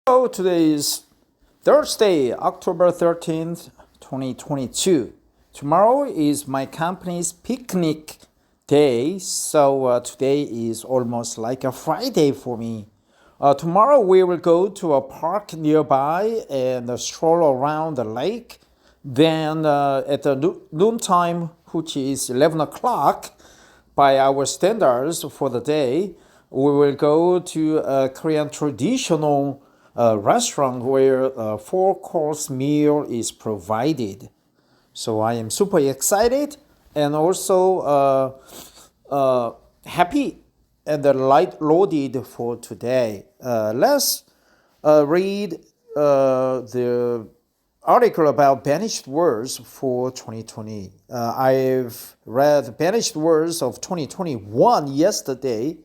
So today is Thursday, October 13th, 2022. Tomorrow is my company's picnic day, so today is almost like a Friday for me. Tomorrow we will go to a park nearby and stroll around the lake. Then at the noontime, which is 11 o'clock by our standards for the day, we will go to a Korean traditional restaurant where a four-course meal is provided. So I am super excited and also happy and light loaded for today. Let's read the article about banished words for 2020. I've read banished words of 2021 yesterday.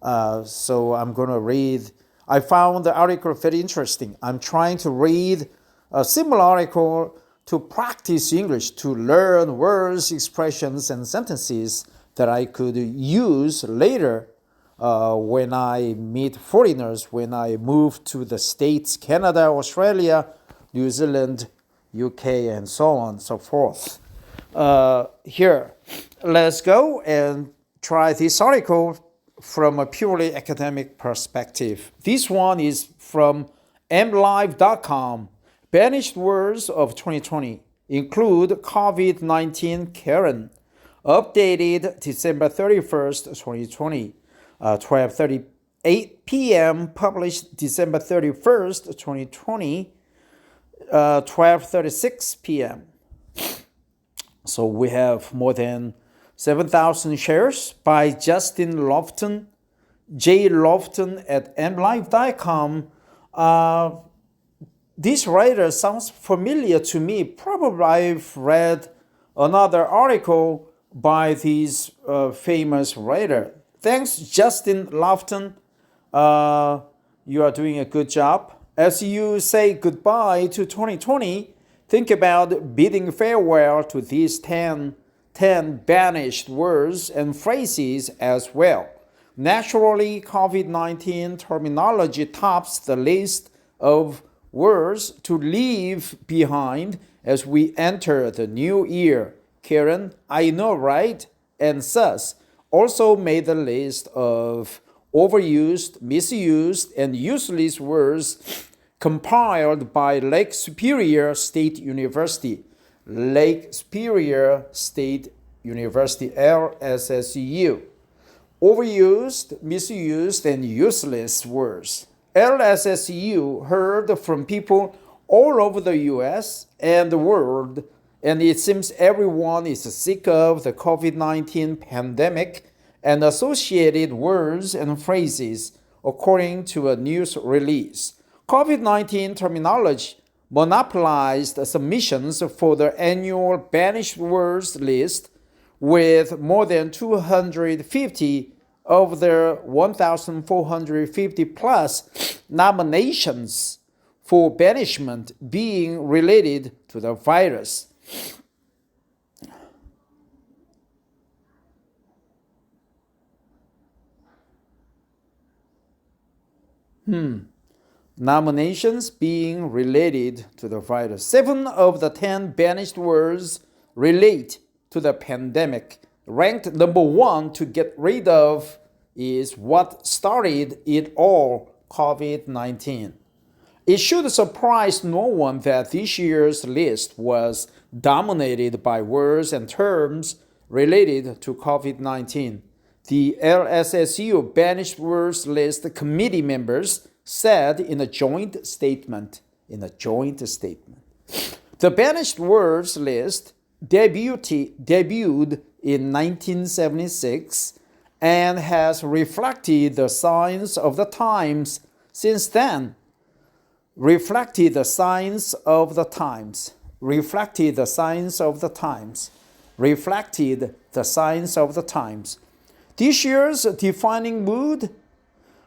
So I'm going to read. I found the article very interesting. I'm trying to read a similar article to practice English, to learn words, expressions, and sentences that I could use later when I meet foreigners, when I move to the States, Canada, Australia, New Zealand, UK, and so on and so forth. Here, let's go and try this article from a purely academic perspective. This one is from mlive.com. Banished words of 2020 include COVID-19 Karen, updated December 31st, 2020, 12:38 p.m., published December 31st, 2020, 12:36 p.m. So we have more than 7,000 shares by Justin Lofton, J. Lofton at mlive.com. This writer sounds familiar to me. Probably I've read another article by this famous writer. Thanks, Justin Lofton. You are doing a good job. As you say goodbye to 2020, think about bidding farewell to these 10 banished words and phrases as well. Naturally, COVID-19 terminology tops the list of words to leave behind as we enter the new year. Karen, I know, right? And sus also made the list of overused, misused, and useless words compiled by Lake Superior State University. Lake Superior State University, LSSU. Overused, misused, and useless words. LSSU heard from people all over the US and the world, and it seems everyone is sick of the COVID-19 pandemic and associated words and phrases, according to a news release. COVID-19 terminology monopolized submissions for the annual banished words list, with more than 250 of the 1,450 plus nominations for banishment being related to the virus. Nominations being related to the virus. 7 of the 10 banished words relate to the pandemic. Ranked number 1 to get rid of is what started it all, COVID-19. It should surprise no one that this year's list was dominated by words and terms related to COVID-19. The LSSU banished words list committee members said in a joint statement. The banished words list debuted in 1976 and has reflected the signs of the times since then. Reflected the signs of the times. This year's defining mood: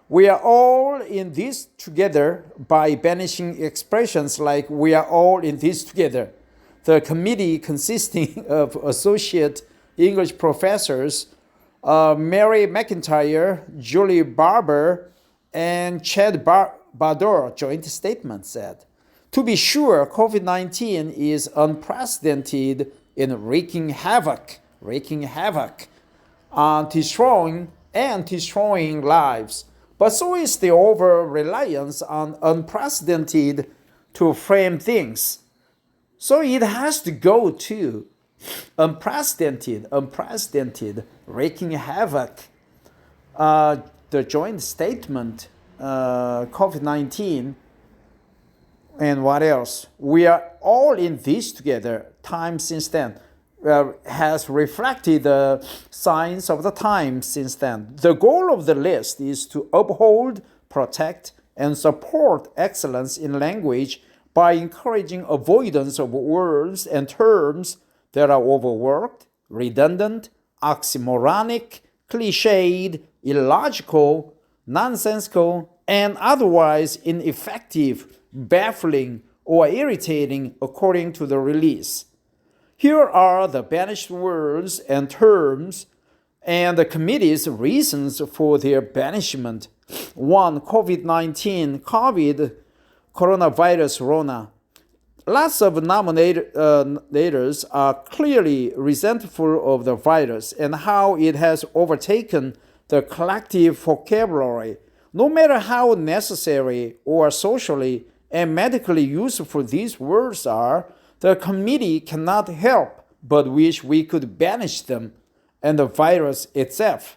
we are all in this together, by banishing expressions like we are all in this together. The committee, consisting of associate English professors Mary McIntyre, Julie Barber, and Chad Badr joint statement said, "To be sure, COVID-19 is unprecedented in wreaking havoc, destroying lives. But so is the over-reliance on unprecedented to frame things. So it has to go to unprecedented, wreaking havoc." The joint statement, COVID-19, and what else? "We are all in this together." Time since then has reflected the signs of the times since then. The goal of the list is to uphold, protect, and support excellence in language by encouraging avoidance of words and terms that are overworked, redundant, oxymoronic, cliched, illogical, nonsensical, and otherwise ineffective, baffling, or irritating according to the release. Here are the banished words and terms and the committee's reasons for their banishment. 1. COVID-19, coronavirus, Rona. Lots of nominators are clearly resentful of the virus and how it has overtaken the collective vocabulary. No matter how necessary or socially and medically useful these words are, the committee cannot help but wish we could banish them and the virus itself.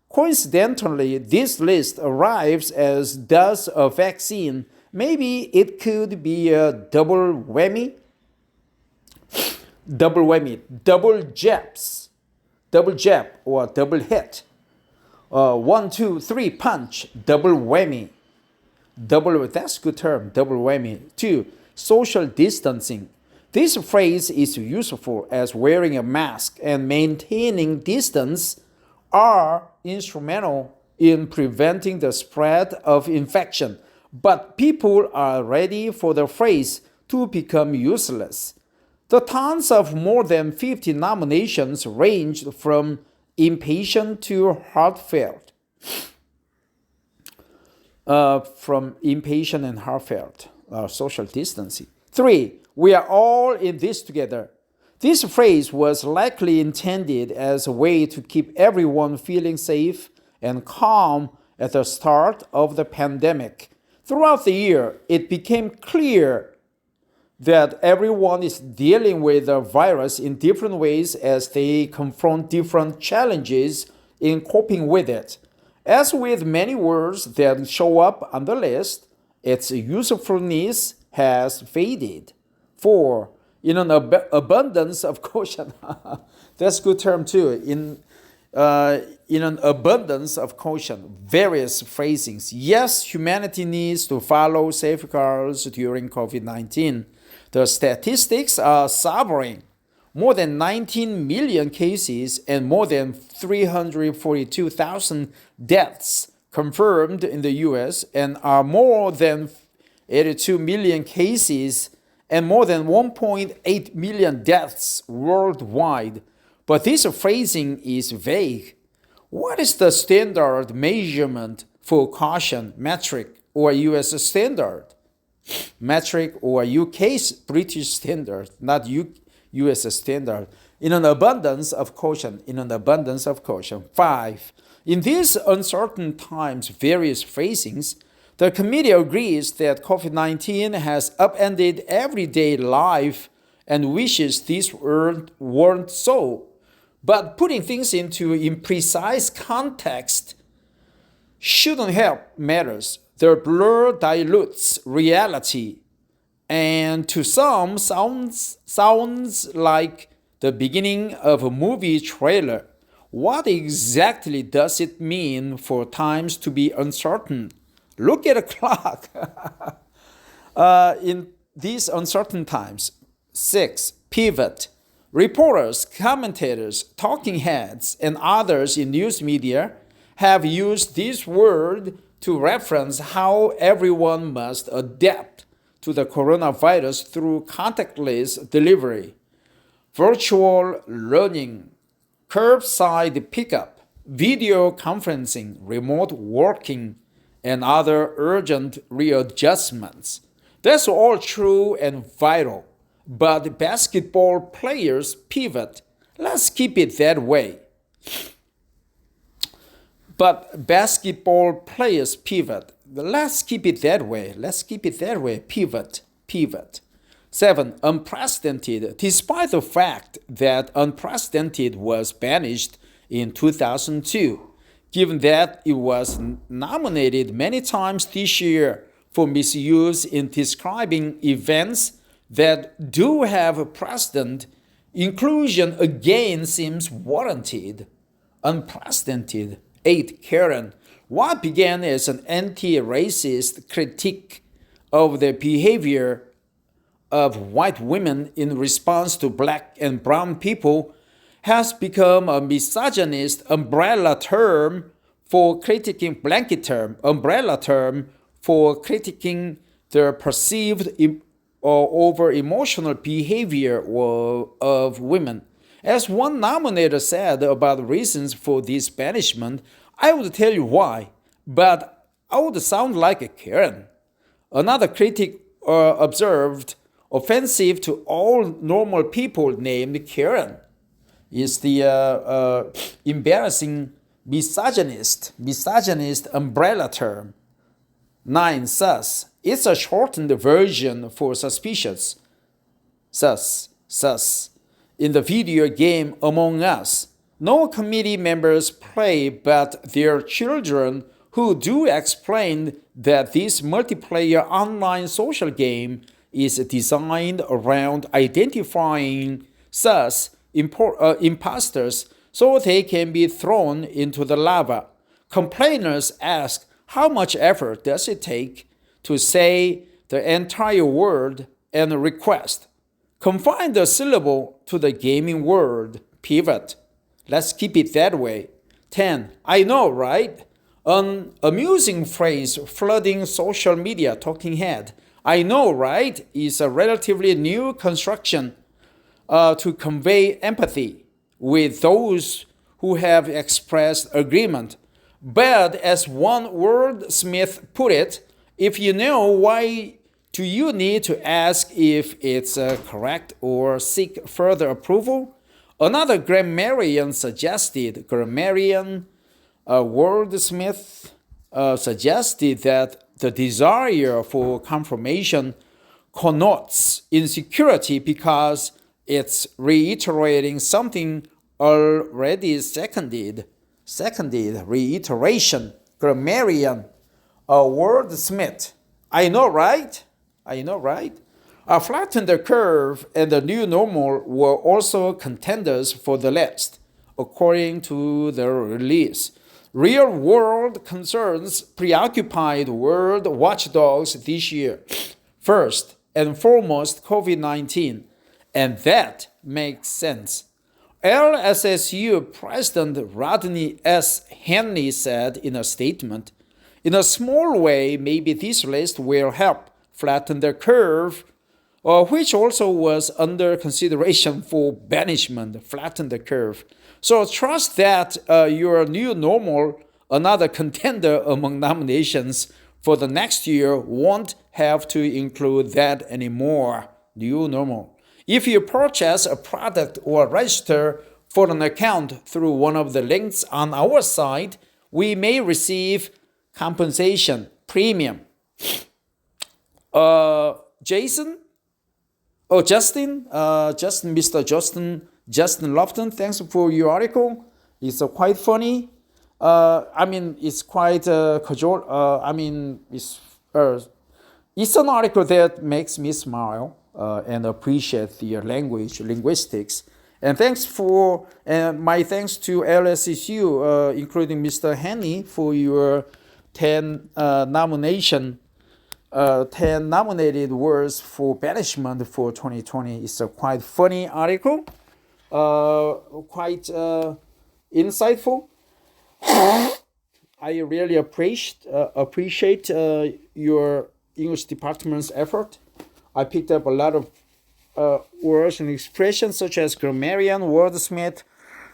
Coincidentally, this list arrives as does a vaccine. Maybe it could be a double whammy, double jab or double hit. 1, 2, 3 punch, double whammy. That's a good term, double whammy. 2. Social distancing. This phrase is useful as wearing a mask and maintaining distance are instrumental in preventing the spread of infection. But people are ready for the phrase to become useless. The tons of more than 50 nominations ranged from impatient to heartfelt. Social distancing. 3. We are all in this together. This phrase was likely intended as a way to keep everyone feeling safe and calm at the start of the pandemic. Throughout the year, it became clear that everyone is dealing with the virus in different ways as they confront different challenges in coping with it. As with many words that show up on the list, its usefulness has faded. 4. In an abundance of caution. That's a good term too. In an abundance of caution, various phrasings. Yes, humanity needs to follow safeguards during COVID-19. The statistics are sobering. More than 19 million cases and more than 342,000 deaths confirmed in the US, and are more than 82 million cases and more than 1.8 million deaths worldwide. But this phrasing is vague. What is the standard measurement for caution, metric or US standard? Metric or UK British standard, not US standard. In an abundance of caution. 5. In these uncertain times, various phrasings, the committee agrees that COVID-19 has upended everyday life and wishes these weren't so. But putting things into imprecise context shouldn't help matters. The blur dilutes reality and to some sounds like the beginning of a movie trailer. What exactly does it mean for times to be uncertain? Look at a clock. In these uncertain times. 6. Pivot. Reporters, commentators, talking heads, and others in news media have used this word to reference how everyone must adapt to the coronavirus through contactless delivery, virtual learning, curbside pickup, video conferencing, remote working, and other urgent readjustments. That's all true and vital. But basketball players pivot. Let's keep it that way. But basketball players pivot. Let's keep it that way. Let's keep it that way. Pivot. 7. Unprecedented. Despite the fact that unprecedented was banished in 2002, given that it was nominated many times this year for misuse in describing events that do have a precedent, inclusion again seems warranted. Unprecedented. 8. Karen. What began as an anti-racist critique of the behavior of white women in response to black and brown people has become a misogynist umbrella term for critiquing the perceived or over-emotional behavior of women. As one nominator said about the reasons for this banishment, I would tell you why, but I would sound like a Karen. Another critic observed, offensive to all normal people named Karen is the embarrassing misogynist umbrella term. 9. Sus. It's a shortened version for suspicious. Sus. In the video game Among Us, no committee members play but their children, who do explain that this multiplayer online social game is designed around identifying sus imposters so they can be thrown into the lava. Complainers ask, how much effort does it take to say the entire word and request? Confine the syllable to the gaming word. Pivot. Let's keep it that way. 10. I know, right? An amusing phrase flooding social media talking head. I know, right? Is a relatively new construction to convey empathy with those who have expressed agreement. But as one wordsmith put it, if you know, why do you need to ask if it's correct or seek further approval? Another grammarian wordsmith suggested that the desire for confirmation connotes insecurity because it's reiterating something already seconded. Reiteration. Grammarian. Wordsmith. I know, right? Flatten the curve and the new normal were also contenders for the list, according to the release. Real-world concerns preoccupied world watchdogs this year. First and foremost, COVID-19. And that makes sense. LSSU President Rodney S. Henley said in a statement, in a small way, maybe this list will help flatten the curve, which also was under consideration for banishment. Flatten the curve. So trust that your new normal, another contender among nominations for the next year, won't have to include that anymore. New normal. If you purchase a product or register for an account through one of the links on our site, we may receive compensation premium. Justin, Justin Lofton, thanks for your article. It's quite funny. It's quite casual. It's an article that makes me smile and appreciate the linguistics. And my thanks to LSSU, including Mr. Henny, for your 10 nominated words for banishment for 2020. It's a quite funny article, quite insightful. I really appreciate your English department's effort. I picked up a lot of words and expressions such as grammarian, wordsmith.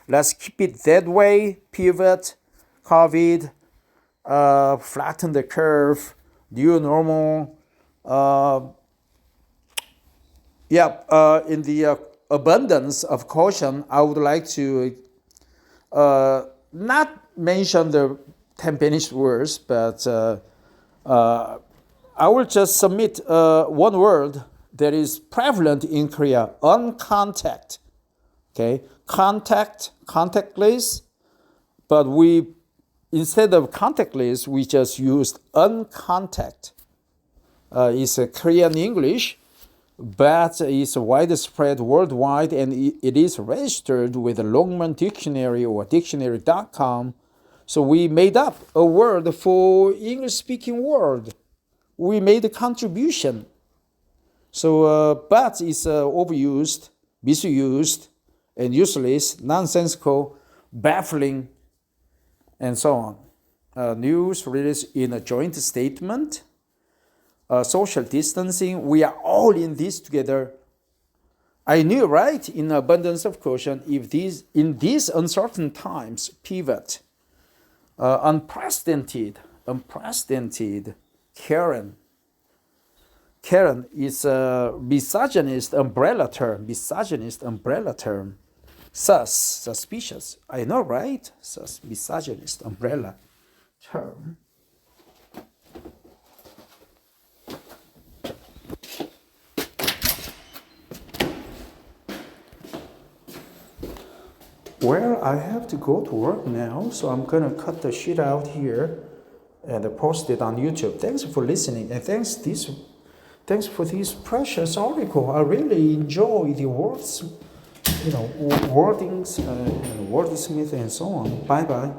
Let's keep it that way. Pivot, COVID, flatten the curve, new normal. In the abundance of caution, I would like to not mention the 10 banished words, but I will just submit one word that is prevalent in Korea: uncontact. Okay, contactless, but we instead of contactless, we just used uncontact. It's a Korean English, but it's widespread worldwide, and it is registered with the Longman Dictionary or dictionary.com. So we made up a word for English-speaking world. We made a contribution. So, but it's overused, misused, and useless, nonsensical, baffling, and so on. News released in a joint statement. Social distancing, we are all in this together. I knew, right, in abundance of caution, if in these uncertain times, pivot. Unprecedented, Karen. Karen is a misogynist umbrella term. Suspicious. I know, right? Misogynist umbrella term. Well, I have to go to work now, so I'm gonna cut the shit out here and post it on YouTube. Thanks for listening, and thanks for this precious article. I really enjoy the words, wordings and wordsmith and so on. Bye bye.